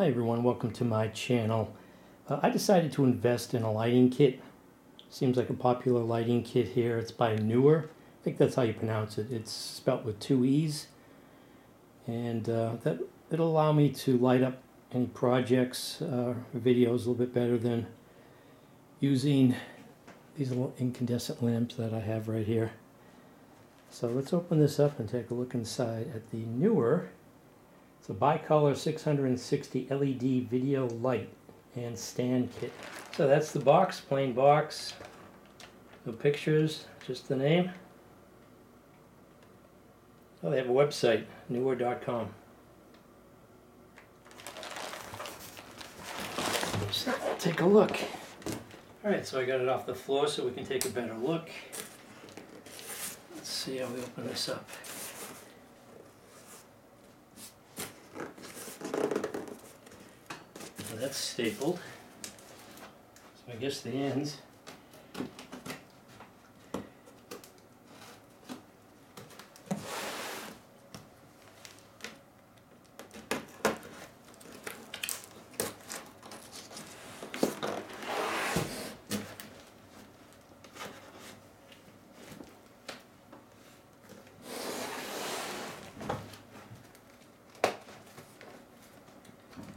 Hi everyone, welcome to my channel. I decided to invest in a lighting kit. Seems like a popular lighting kit here. It's by Neewer. I think that's how you pronounce it. It's spelt with 2 E's. And it'll allow me to light up any projects, videos a little bit better than using these little incandescent lamps that I have right here. So let's open this up and take a look inside at the Neewer. It's a bicolor 660 LED video light and stand kit. So that's the box, plain box. No pictures, just the name. Oh, they have a website, neewer.com. So take a look. Alright, so I got it off the floor so we can take a better look. Let's see how we open this up. So that's stapled. So I guess the ends.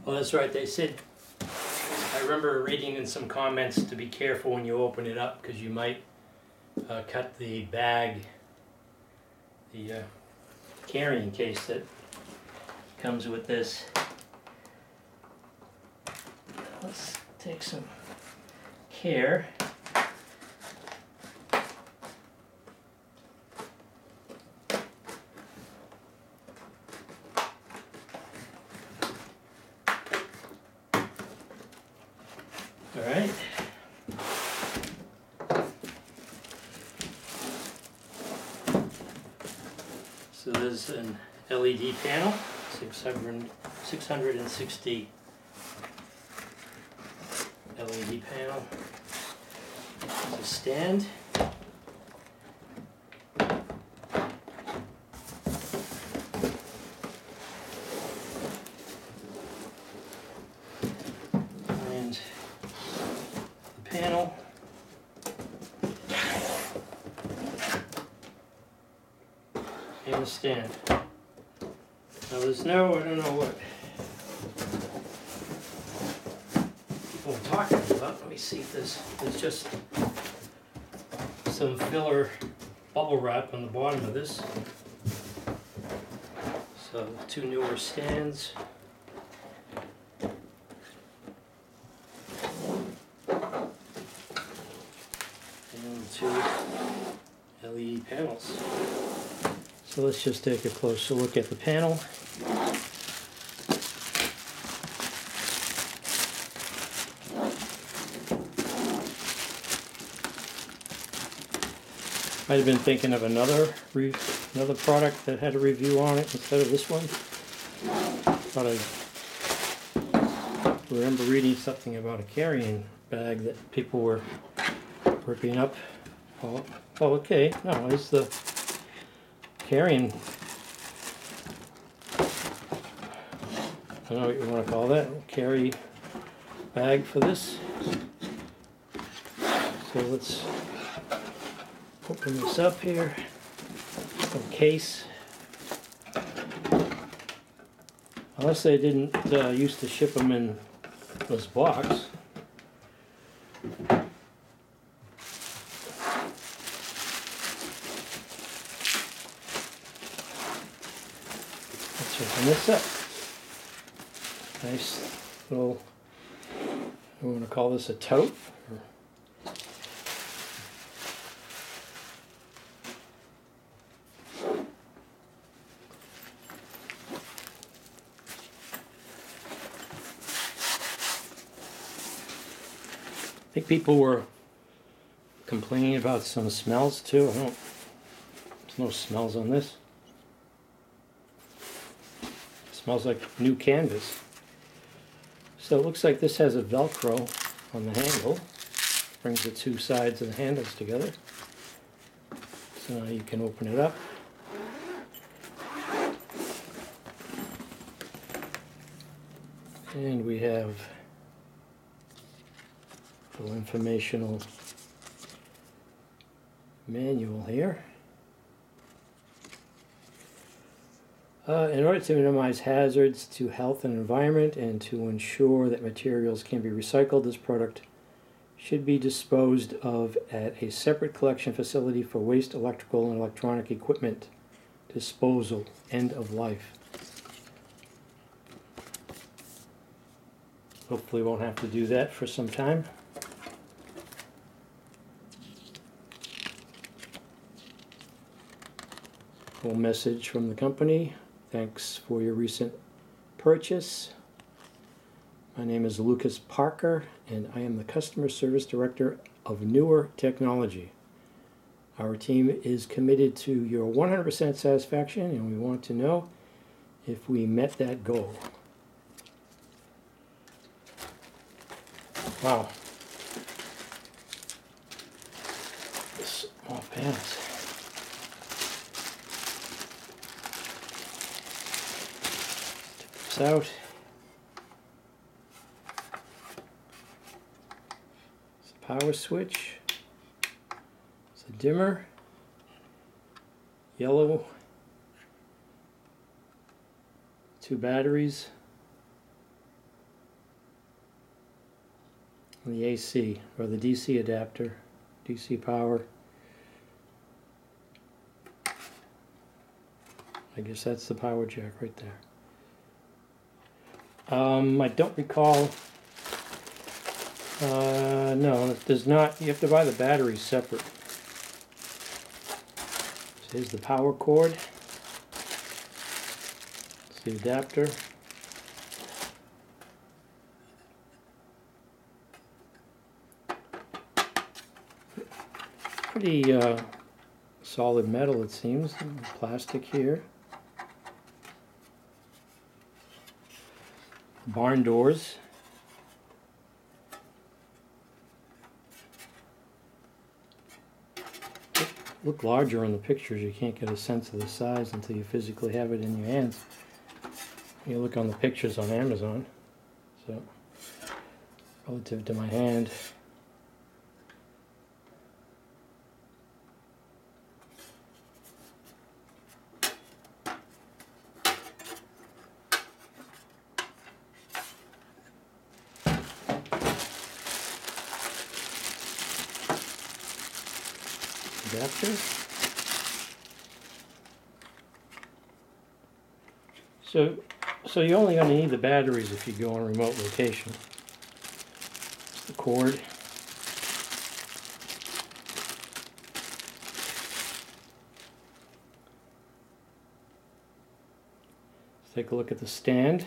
Well, that's right, they said, I remember reading in some comments to be careful when you open it up because you might cut the bag, the carrying case that comes with this. Let's take some care. All right. So there's an LED panel, 660 LED panel. There's a stand. And panel. And the stand. Now there's no, I don't know what people are talking about. Let me see if there's just some filler bubble wrap on the bottom of this. So 2 Neewer stands. And 2 LED panels. So let's just take a closer look at the panel. Might have been thinking of another product that had a review on it instead of this one. Thought I remember reading something about a carrying bag that people were ripping up. Oh, okay. No, it's the carrying. I don't know what you want to call that. Carry bag for this. So let's open this up here. Some case. Unless they didn't used to ship them in this box. Let's open this up. Nice little, we want to call this a tote. I think people were complaining about some smells too. There's no smells on this. It smells like new canvas. So it looks like this has a Velcro on the handle. Brings the 2 sides of the handles together. So now you can open it up. And we have a little informational manual here. In order to minimize hazards to health and environment and to ensure that materials can be recycled, this product should be disposed of at a separate collection facility for waste electrical and electronic equipment disposal, end of life. Hopefully won't have to do that for some time. Full message from the company. Thanks for your recent purchase. My name is Lucas Parker, and I am the Customer Service Director of Neewer Technology. Our team is committed to your 100% satisfaction, and we want to know if we met that goal. Wow. Small pads. Out. It's a power switch. It's a dimmer. Yellow. 2 batteries. And the AC or the DC adapter. DC power. I guess that's the power jack right there. I don't recall. No, it does not. You have to buy the batteries separate. So here's the power cord. It's the adapter. Pretty solid metal, it seems. Plastic here. Barn doors. Look larger on the pictures. You can't get a sense of the size until you physically have it in your hands. You look on the pictures on Amazon. So, relative to my hand. Adapter. So you're only going to need the batteries if you go on remote location. The cord. Let's take a look at the stand.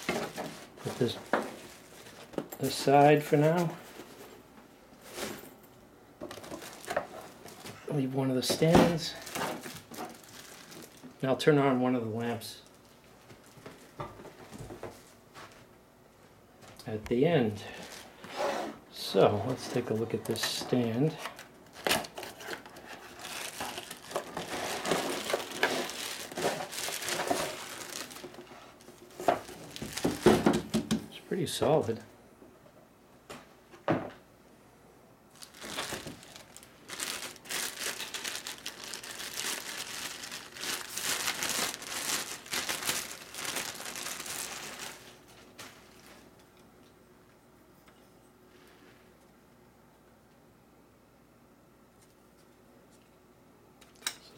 Put this aside for now. Leave one of the stands. And I'll turn on one of the lamps at the end. So let's take a look at this stand. It's pretty solid.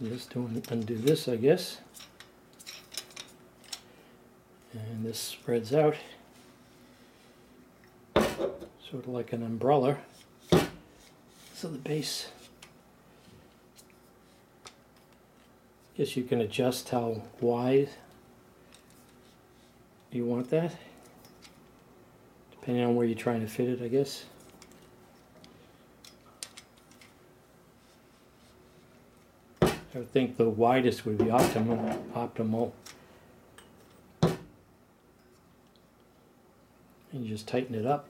Just undo this, I guess. And this spreads out, sort of like an umbrella. So the base, I guess you can adjust how wide you want that, depending on where you're trying to fit it, I guess. I would think the widest would be optimal. And you just tighten it up.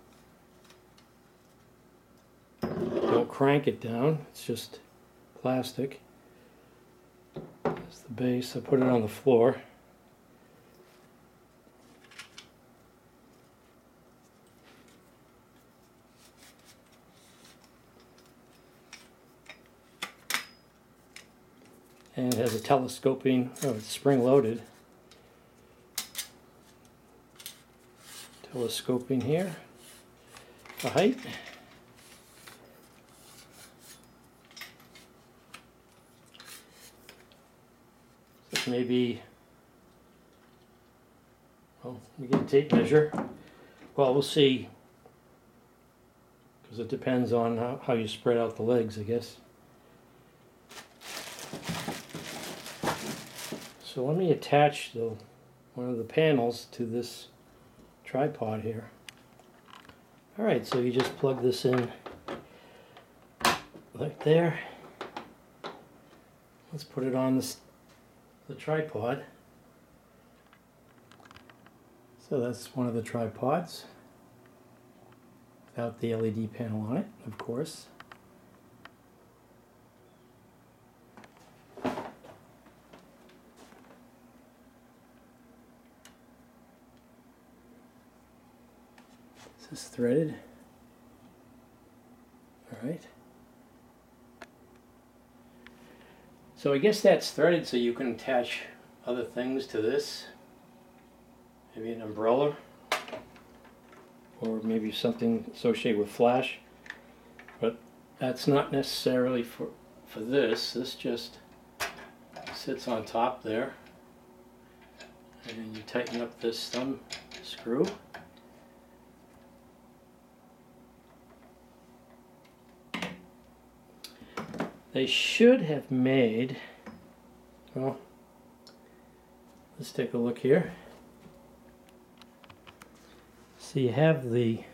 Don't crank it down, it's just plastic. That's the base. I put it on the floor. And it has a telescoping, oh, it's spring loaded. Telescoping here, the height. So maybe, well, we get a tape measure. Well, we'll see, because it depends on how you spread out the legs, I guess. So let me attach one of the panels to this tripod here. Alright, so you just plug this in like there. Let's put it on the tripod. So that's one of the tripods, without the LED panel on it, of course. This is threaded. Alright. So I guess that's threaded so you can attach other things to this. Maybe an umbrella. Or maybe something associated with flash. But that's not necessarily for this. This just sits on top there. And then you tighten up this thumb screw. They should have made, well, let's take a look here. So you have the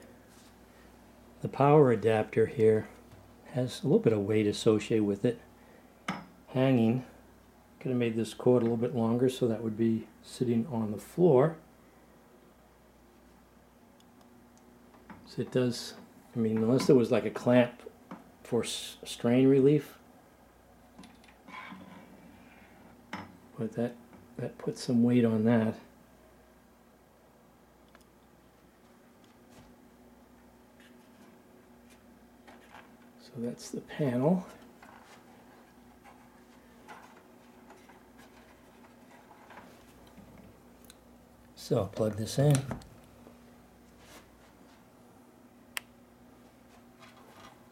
power adapter here, has a little bit of weight associated with it, hanging. Could have made this cord a little bit longer so that would be sitting on the floor. So it does, I mean, unless there was like a clamp for strain relief. But that puts some weight on that. So that's the panel. So I'll plug this in.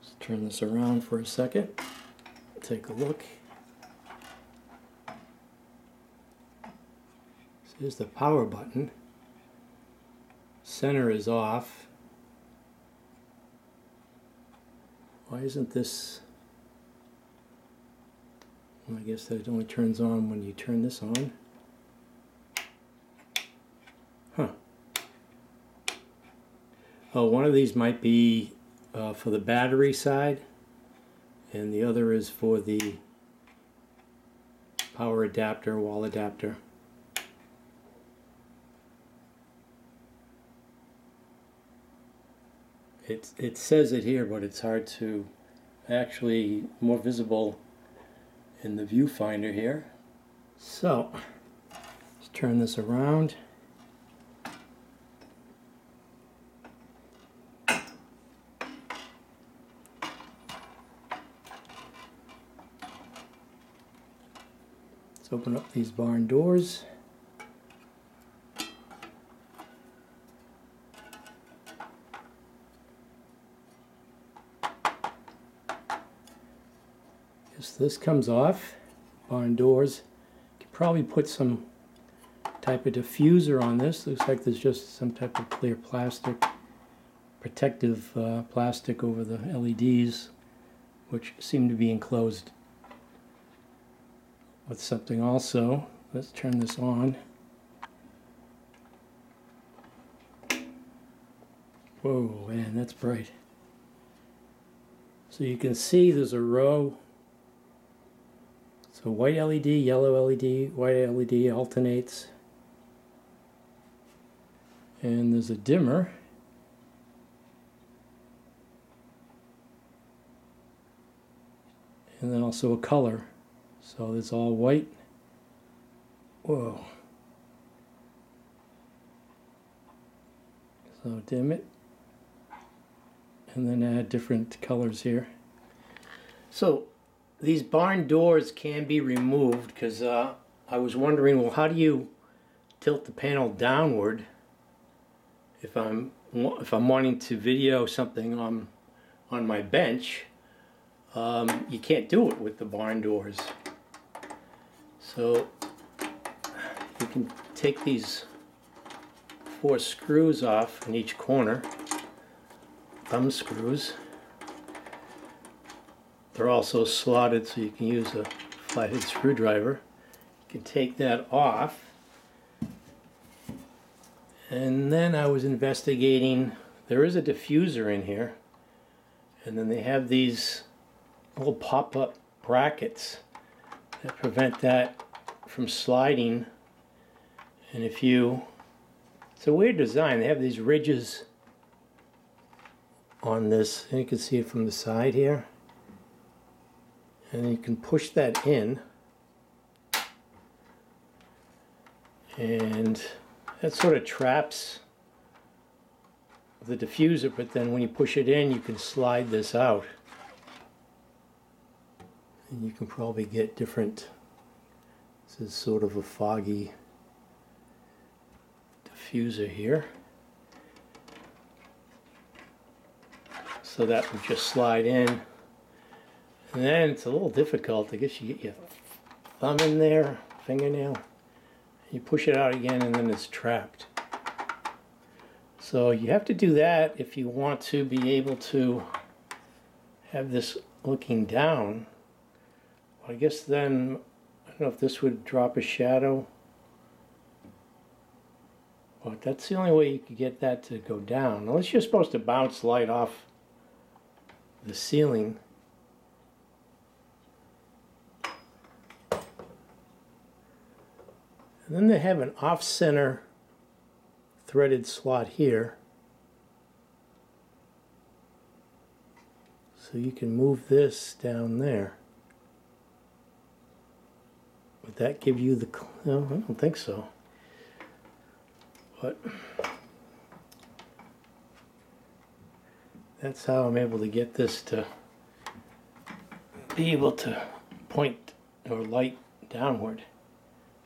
Let's turn this around for a second. Take a look. Here's the power button. Center is off. Why isn't this? Well, I guess that it only turns on when you turn this on. Huh. Oh, one of these might be for the battery side, and the other is for the power adapter, wall adapter. It says it here, but it's hard to actually, more visible in the viewfinder here. So let's turn this around. Let's open up these barn doors. This comes off, barn doors. You could probably put some type of diffuser on this. Looks like there's just some type of clear plastic, protective plastic over the LEDs, which seem to be enclosed with something also. Let's turn this on. Whoa, man, that's bright. So you can see there's a row. So white LED, yellow LED, white LED alternates. And there's a dimmer. And then also a color. So it's all white. Whoa. So dim it. And then add different colors here. So these barn doors can be removed because I was wondering, well, how do you tilt the panel downward if I'm wanting to video something on my bench? You can't do it with the barn doors. So you can take these 4 screws off in each corner, thumb screws. They're also slotted so you can use a flathead screwdriver. You can take that off. And then I was investigating, there is a diffuser in here, and then they have these little pop-up brackets that prevent that from sliding. And if you, it's a weird design, they have these ridges on this, and you can see it from the side here. And you can push that in, and that sort of traps the diffuser, but then when you push it in, you can slide this out. And you can probably get different, this is sort of a foggy diffuser here. So that would just slide in. And then it's a little difficult. I guess you get your thumb in there, fingernail, you push it out again, and then it's trapped. So you have to do that if you want to be able to have this looking down. I guess then, I don't know if this would drop a shadow. But that's the only way you could get that to go down. Unless you're supposed to bounce light off the ceiling. And then they have an off-center threaded slot here. So you can move this down there. Would that give you the... No, I don't think so. But that's how I'm able to get this to be able to point or light downward.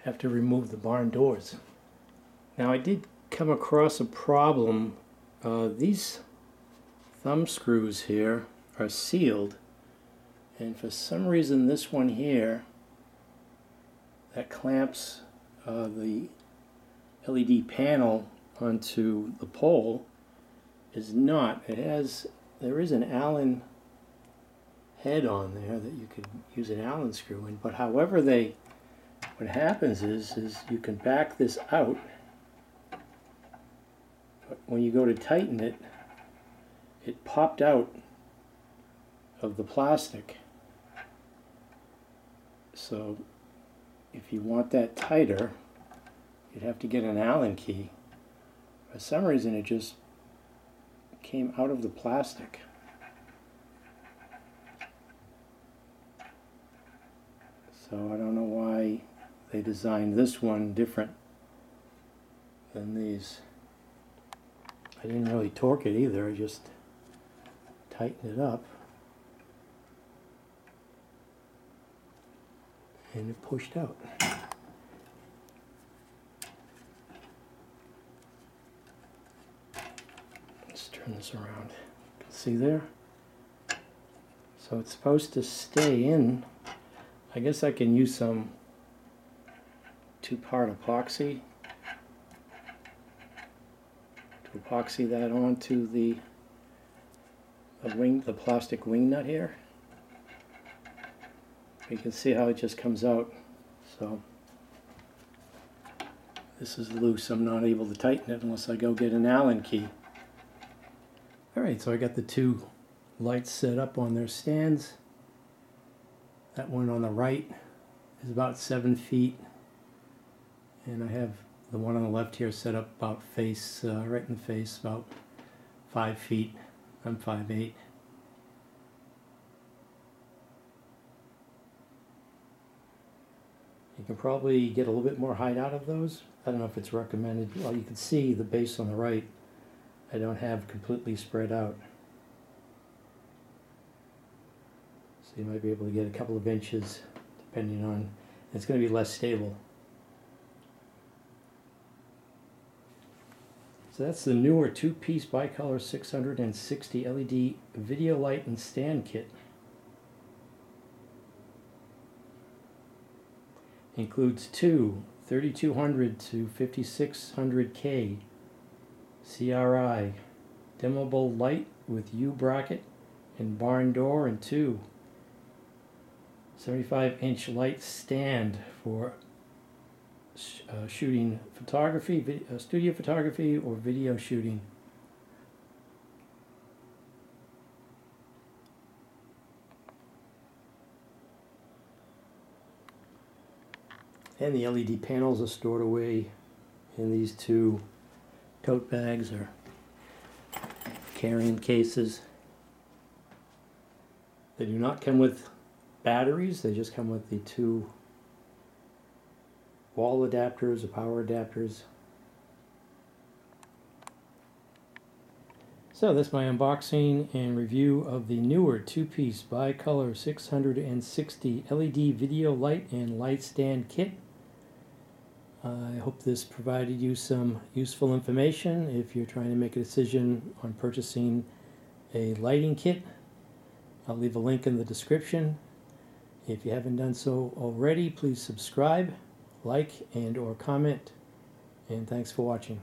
Have to remove the barn doors. Now I did come across a problem. These thumb screws here are sealed, and for some reason this one here that clamps the LED panel onto the pole is not. There is an Allen head on there that you could use an Allen screw in, but however what happens is you can back this out, but when you go to tighten it, it popped out of the plastic. So if you want that tighter, you'd have to get an Allen key. For some reason it just came out of the plastic. So I don't know why they designed this one different than these. I didn't really torque it either, I just tightened it up. And it pushed out. Let's turn this around. You can see there? So it's supposed to stay in. I guess I can use some 2-part epoxy to epoxy that onto the plastic wing nut here. You can see how it just comes out. So this is loose. I'm not able to tighten it unless I go get an Allen key. Alright, so I got the 2 lights set up on their stands. That one on the right is about 7 feet, and I have the one on the left here set up about right in the face, about 5 feet. I'm 5'8". You can probably get a little bit more height out of those. I don't know if it's recommended. Well, you can see the base on the right I don't have completely spread out. So So you might be able to get a couple of inches depending on, it's going to be less stable. So that's the Neewer 2-piece bicolor 660 LED video light and stand kit. Includes two 3200 to 5600K CRI dimmable light with U bracket and barn door, and two 75-inch light stand for shooting photography, studio photography, or video shooting. And the LED panels are stored away in these two tote bags or carrying cases. They do not come with batteries, they just come with the two wall adapters or power adapters. So that's my unboxing and review of the Neewer 2-piece bicolor 660 LED video light and light stand kit. I hope this provided you some useful information if you're trying to make a decision on purchasing a lighting kit. I'll leave a link in the description. If you haven't done so already, please subscribe, like, and or comment. And thanks for watching.